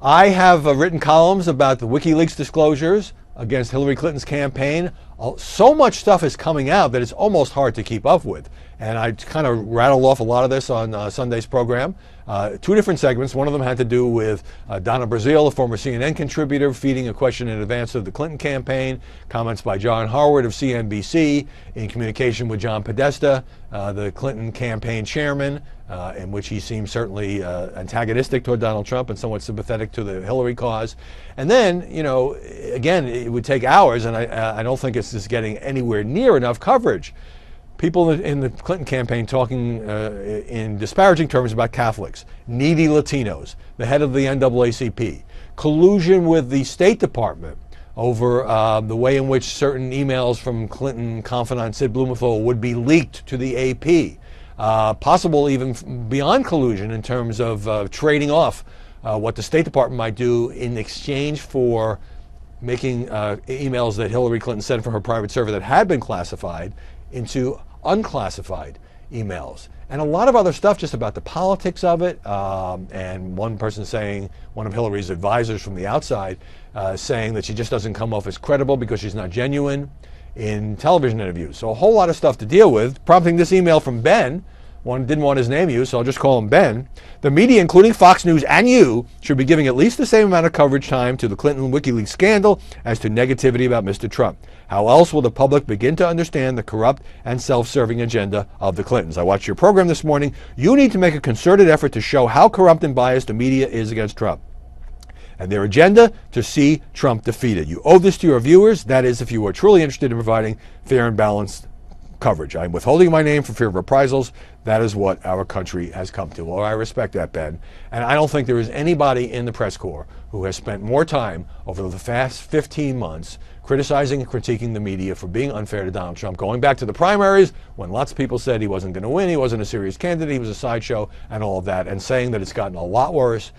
I have written columns about the Wikileaks disclosures against Hillary Clinton's campaign. So much stuff is coming out that it's almost hard to keep up with. And I kind of rattled off a lot of this on Sunday's program. Two different segments. One of them had to do with Donna Brazile, a former CNN contributor, feeding a question in advance of the Clinton campaign. Comments by John Harwood of CNBC in communication with John Podesta, the Clinton campaign chairman, in which he seems certainly antagonistic toward Donald Trump and somewhat sympathetic to the Hillary cause. And then, you know, again, it would take hours, and I don't think it's just getting anywhere near enough coverage. People in the Clinton campaign talking in disparaging terms about Catholics, needy Latinos, the head of the NAACP, collusion with the State Department over the way in which certain emails from Clinton confidant Sid Blumenthal would be leaked to the AP. Possible even beyond collusion in terms of trading off what the State Department might do in exchange for making emails that Hillary Clinton sent from her private server that had been classified into unclassified emails. And a lot of other stuff just about the politics of it. And one person saying, one of Hillary's advisors from the outside, saying that she just doesn't come off as credible because she's not genuine in television interviews. So a whole lot of stuff to deal with, prompting this email from Ben. One didn't want his name used, so I'll just call him Ben. The media, including Fox News and you, should be giving at least the same amount of coverage time to the Clinton WikiLeaks scandal as to negativity about Mr. Trump. How else will the public begin to understand the corrupt and self-serving agenda of the Clintons? I watched your program this morning. You need to make a concerted effort to show how corrupt and biased the media is against Trump and their agenda to see Trump defeated. You owe this to your viewers, that is, if you are truly interested in providing fair and balanced coverage. I'm withholding my name for fear of reprisals. That is what our country has come to. Well, I respect that, Ben. And I don't think there is anybody in the press corps who has spent more time over the past 15 months criticizing and critiquing the media for being unfair to Donald Trump, going back to the primaries when lots of people said he wasn't going to win, he wasn't a serious candidate, he was a sideshow, and all of that, and saying that it's gotten a lot worse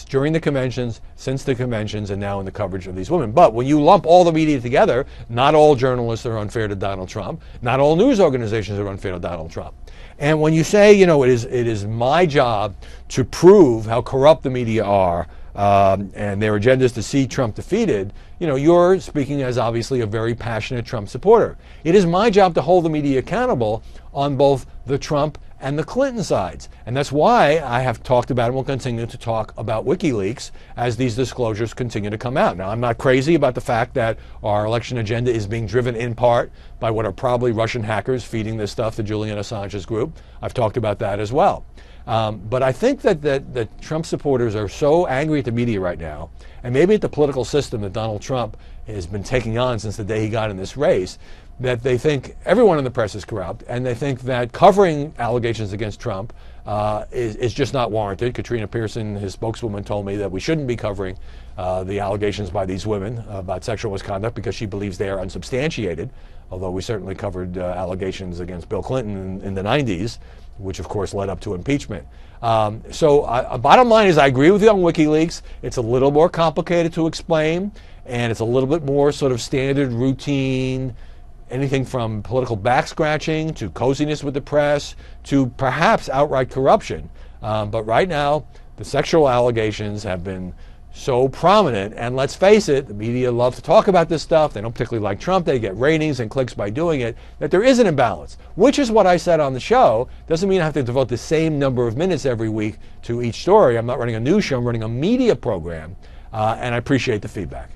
during the conventions, since the conventions, and now in the coverage of these women. But when you lump all the media together, not all journalists are unfair to Donald Trump, not all news organizations are unfair to Donald Trump. And when you say, you know, it is my job to prove how corrupt the media are, and their agenda is to see Trump defeated, you know, you're speaking as obviously a very passionate Trump supporter. It is my job to hold the media accountable on both the Trump and the Clinton sides. And that's why I have talked about and will continue to talk about WikiLeaks as these disclosures continue to come out. Now, I'm not crazy about the fact that our election agenda is being driven in part by what are probably Russian hackers feeding this stuff to Julian Assange's group. I've talked about that as well. But I think that Trump supporters are so angry at the media right now, and maybe at the political system that Donald Trump has been taking on since the day he got in this race, that they think everyone in the press is corrupt, and they think that covering allegations against Trump is just not warranted. Katrina Pearson, his spokeswoman, told me that we shouldn't be covering the allegations by these women about sexual misconduct because she believes they are unsubstantiated, although we certainly covered allegations against Bill Clinton in the 90s, which of course led up to impeachment. Bottom line is I agree with you on WikiLeaks. It's a little more complicated to explain, and it's a little bit more sort of standard, routine, anything from political back-scratching to coziness with the press to perhaps outright corruption. But right now, the sexual allegations have been so prominent, and let's face it, the media love to talk about this stuff. They don't particularly like Trump. They get ratings and clicks by doing it, that there is an imbalance, which is what I said on the show. Doesn't mean I have to devote the same number of minutes every week to each story. I'm not running a news show. I'm running a media program, and I appreciate the feedback.